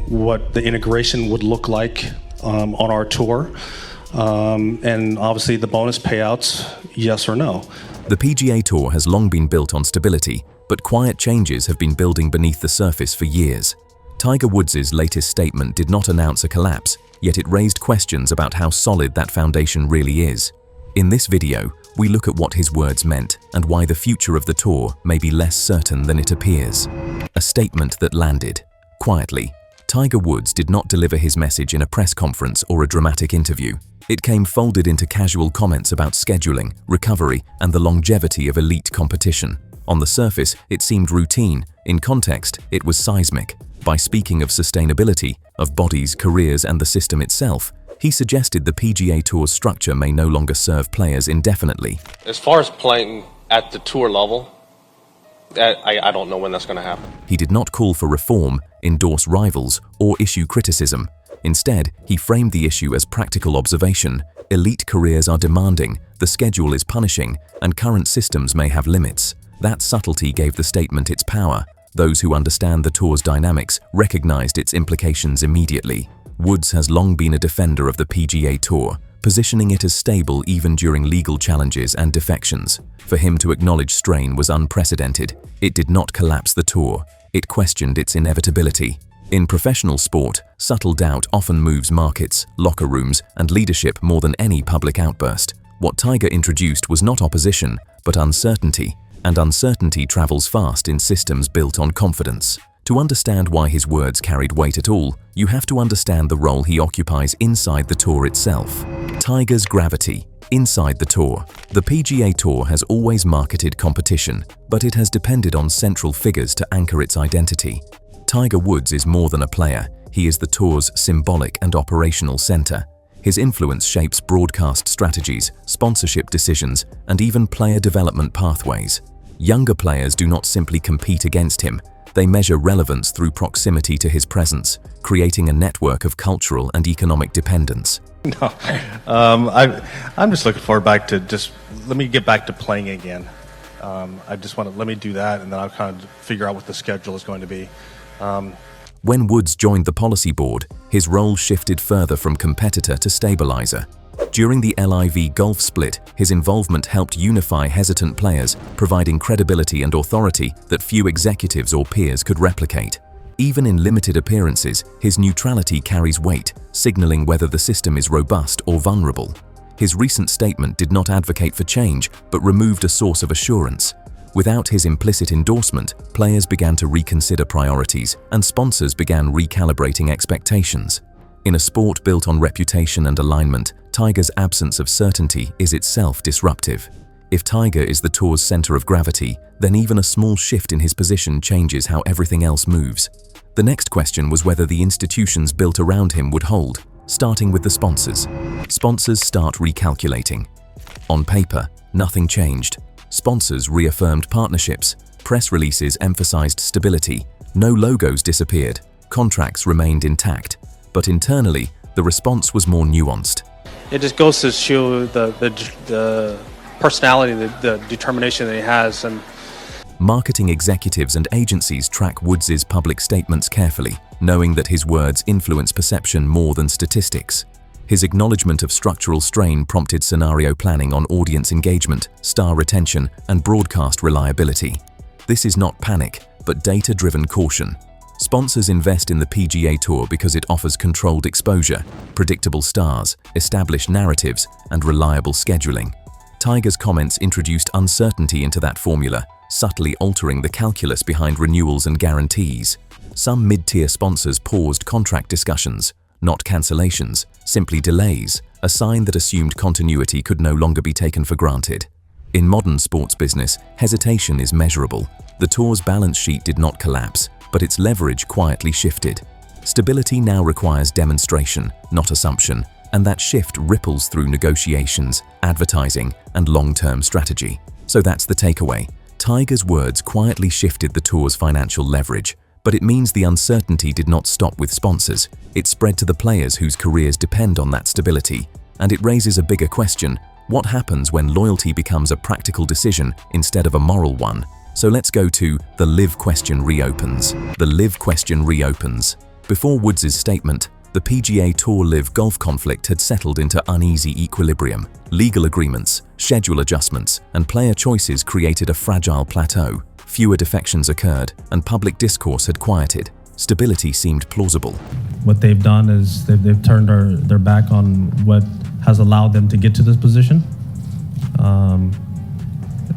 what the integration would look like on our tour, and obviously the bonus payouts, yes or no. The PGA Tour has long been built on stability, but quiet changes have been building beneath the surface for years. Tiger Woods' latest statement did not announce a collapse, yet it raised questions about how solid that foundation really is. In this video, we look at what his words meant and why the future of the tour may be less certain than it appears. A statement that landed quietly. Tiger Woods did not deliver his message in a press conference or a dramatic interview. It came folded into casual comments about scheduling, recovery, and the longevity of elite competition. On the surface, it seemed routine. In context, it was seismic. By speaking of sustainability, of bodies, careers, and the system itself, he suggested the PGA Tour's structure may no longer serve players indefinitely. As far as playing at the tour level, I don't know when that's going to happen. He did not call for reform, endorse rivals, or issue criticism. Instead, he framed the issue as practical observation. Elite careers are demanding, the schedule is punishing, and current systems may have limits. That subtlety gave the statement its power. Those who understand the tour's dynamics recognized its implications immediately. Woods has long been a defender of the PGA Tour, positioning it as stable even during legal challenges and defections. For him to acknowledge strain was unprecedented. It did not collapse the tour. It questioned its inevitability. In professional sport, subtle doubt often moves markets, locker rooms, and leadership more than any public outburst. What Tiger introduced was not opposition, but uncertainty, and uncertainty travels fast in systems built on confidence. To understand why his words carried weight at all, you have to understand the role he occupies inside the tour itself. Tiger's gravity. Inside the tour. The PGA Tour has always marketed competition, but it has depended on central figures to anchor its identity. Tiger Woods is more than a player. He is the tour's symbolic and operational center. His influence shapes broadcast strategies, sponsorship decisions, and even player development pathways. Younger players do not simply compete against him. They measure relevance through proximity to his presence, creating a network of cultural and economic dependence. No, I'm just looking forward back to let me get back to playing again. I just want to let me do that, and then I'll kind of figure out what the schedule is going to be. When Woods joined the policy board, his role shifted further from competitor to stabilizer. During the LIV Golf split, his involvement helped unify hesitant players, providing credibility and authority that few executives or peers could replicate. Even in limited appearances, his neutrality carries weight, signaling whether the system is robust or vulnerable. His recent statement did not advocate for change, but removed a source of assurance. Without his implicit endorsement, players began to reconsider priorities, and sponsors began recalibrating expectations. In a sport built on reputation and alignment, Tiger's absence of certainty is itself disruptive. If Tiger is the tour's center of gravity, then even a small shift in his position changes how everything else moves. The next question was whether the institutions built around him would hold, starting with the sponsors. Sponsors start recalculating. On paper, nothing changed. Sponsors reaffirmed partnerships. Press releases emphasized stability. No logos disappeared. Contracts remained intact. But internally, the response was more nuanced. It just goes to show the personality, the determination that he has. And marketing executives and agencies track Woods' public statements carefully, knowing that his words influence perception more than statistics. His acknowledgement of structural strain prompted scenario planning on audience engagement, star retention, and broadcast reliability. This is not panic, but data-driven caution. Sponsors invest in the PGA Tour because it offers controlled exposure, predictable stars, established narratives, and reliable scheduling. Tiger's comments introduced uncertainty into that formula, subtly altering the calculus behind renewals and guarantees. Some mid-tier sponsors paused contract discussions, not cancellations, simply delays, a sign that assumed continuity could no longer be taken for granted. In modern sports business, hesitation is measurable. The tour's balance sheet did not collapse, but its leverage quietly shifted. Stability now requires demonstration, not assumption, and that shift ripples through negotiations, advertising, and long-term strategy. So that's the takeaway. Tiger's words quietly shifted the tour's financial leverage, but it means the uncertainty did not stop with sponsors. It spread to the players whose careers depend on that stability. And it raises a bigger question: what happens when loyalty becomes a practical decision instead of a moral one? So let's go to the LIV question reopens. The LIV question reopens. Before Woods' statement, the PGA Tour LIV Golf conflict had settled into uneasy equilibrium. Legal agreements, schedule adjustments, and player choices created a fragile plateau. Fewer defections occurred, and public discourse had quieted. Stability seemed plausible. What they've done is they've turned their back on what has allowed them to get to this position.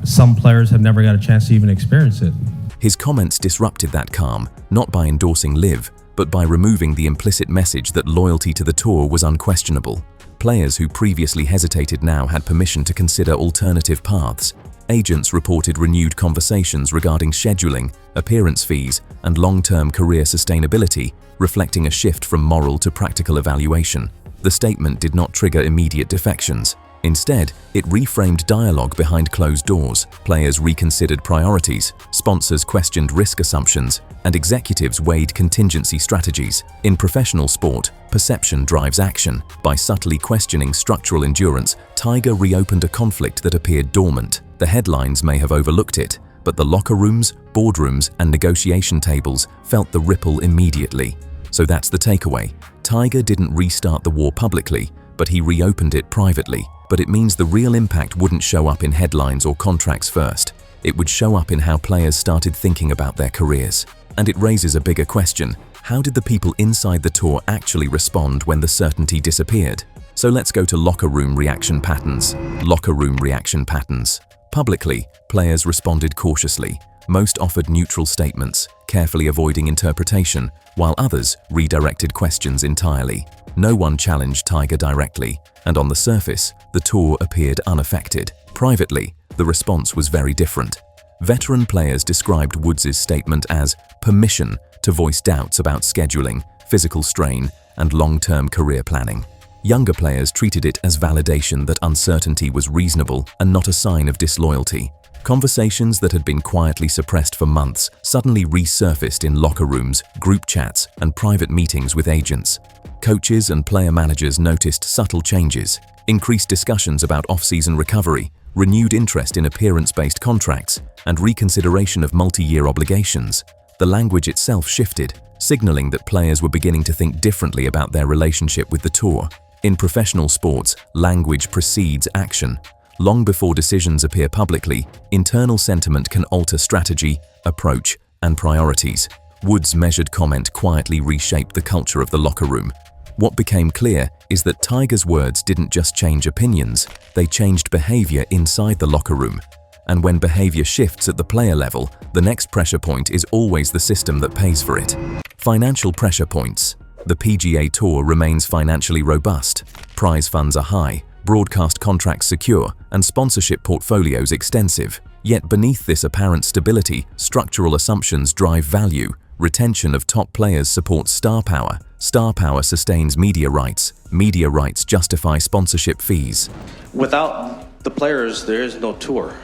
Some players have never got a chance to even experience it. His comments disrupted that calm, not by endorsing LIV, but by removing the implicit message that loyalty to the tour was unquestionable. Players who previously hesitated now had permission to consider alternative paths. Agents reported renewed conversations regarding scheduling, appearance fees, and long-term career sustainability, reflecting a shift from moral to practical evaluation. The statement did not trigger immediate defections. Instead, it reframed dialogue behind closed doors. Players reconsidered priorities, sponsors questioned risk assumptions, and executives weighed contingency strategies. In professional sport, perception drives action. By subtly questioning structural endurance, Tiger reopened a conflict that appeared dormant. The headlines may have overlooked it, but the locker rooms, boardrooms, and negotiation tables felt the ripple immediately. So that's the takeaway. Tiger didn't restart the war publicly, but he reopened it privately. But it means the real impact wouldn't show up in headlines or contracts first. It would show up in how players started thinking about their careers. And it raises a bigger question. How did the people inside the tour actually respond when the certainty disappeared? So let's go to locker room reaction patterns. Locker room reaction patterns. Publicly, players responded cautiously. Most offered neutral statements, carefully avoiding interpretation, while others redirected questions entirely. No one challenged Tiger directly, and on the surface, the tour appeared unaffected. Privately, the response was very different. Veteran players described Woods' statement as permission to voice doubts about scheduling, physical strain, and long-term career planning. Younger players treated it as validation that uncertainty was reasonable and not a sign of disloyalty. Conversations that had been quietly suppressed for months suddenly resurfaced in locker rooms, group chats, and private meetings with agents. Coaches and player managers noticed subtle changes, increased discussions about off-season recovery, renewed interest in appearance-based contracts, and reconsideration of multi-year obligations. The language itself shifted, signaling that players were beginning to think differently about their relationship with the tour. In professional sports, language precedes action. Long before decisions appear publicly, internal sentiment can alter strategy, approach, and priorities. Woods' measured comment quietly reshaped the culture of the locker room. What became clear is that Tiger's words didn't just change opinions, they changed behavior inside the locker room. And when behavior shifts at the player level, the next pressure point is always the system that pays for it. Financial pressure points. The PGA Tour remains financially robust. Prize funds are high, broadcast contracts secure, and sponsorship portfolios extensive. Yet beneath this apparent stability, structural assumptions drive value. Retention of top players supports star power. Star power sustains media rights. Media rights justify sponsorship fees. Without the players, there is no tour.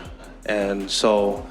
And so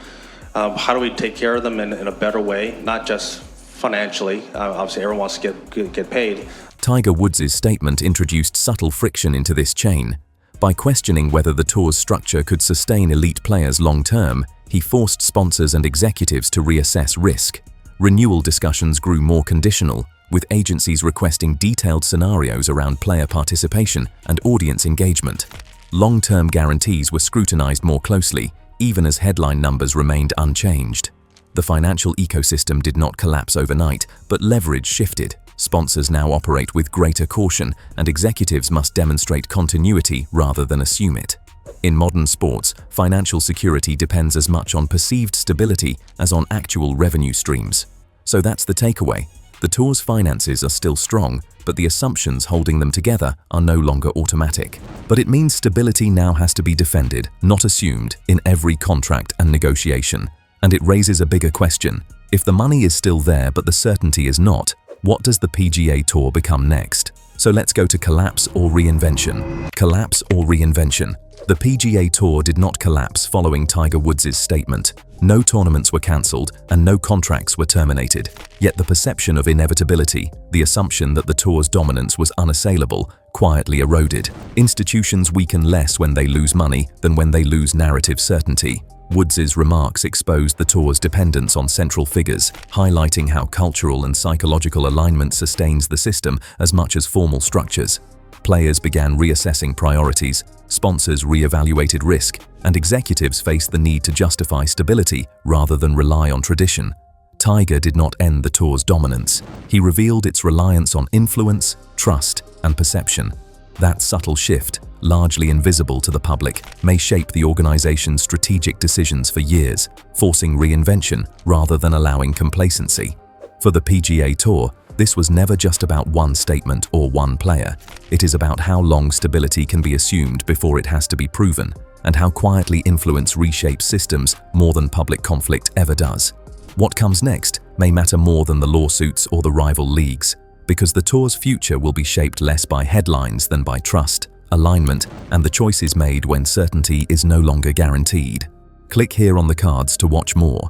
how do we take care of them in a better way, not just financially? Obviously, everyone wants to get paid. Tiger Woods' statement introduced subtle friction into this chain. By questioning whether the tour's structure could sustain elite players long-term, he forced sponsors and executives to reassess risk. Renewal discussions grew more conditional, with agencies requesting detailed scenarios around player participation and audience engagement. Long-term guarantees were scrutinized more closely, even as headline numbers remained unchanged. The financial ecosystem did not collapse overnight, but leverage shifted. Sponsors now operate with greater caution, and executives must demonstrate continuity rather than assume it. In modern sports, financial security depends as much on perceived stability as on actual revenue streams. So that's the takeaway. The tour's finances are still strong, but the assumptions holding them together are no longer automatic. But it means stability now has to be defended, not assumed, in every contract and negotiation. And it raises a bigger question. If the money is still there but the certainty is not, what does the PGA Tour become next? So let's go to collapse or reinvention. Collapse or reinvention. The PGA Tour did not collapse following Tiger Woods' statement. No tournaments were cancelled and no contracts were terminated. Yet the perception of inevitability, the assumption that the tour's dominance was unassailable, quietly eroded. Institutions weaken less when they lose money than when they lose narrative certainty. Woods' remarks exposed the tour's dependence on central figures, highlighting how cultural and psychological alignment sustains the system as much as formal structures. Players began reassessing priorities, sponsors reevaluated risk, and executives faced the need to justify stability rather than rely on tradition. Tiger did not end the tour's dominance. He revealed its reliance on influence, trust, and perception. That subtle shift, largely invisible to the public, may shape the organization's strategic decisions for years, forcing reinvention rather than allowing complacency. For the PGA Tour, this was never just about one statement or one player. It is about how long stability can be assumed before it has to be proven, and how quietly influence reshapes systems more than public conflict ever does. What comes next may matter more than the lawsuits or the rival leagues, because the tour's future will be shaped less by headlines than by trust, alignment, and the choices made when certainty is no longer guaranteed. Click here on the cards to watch more.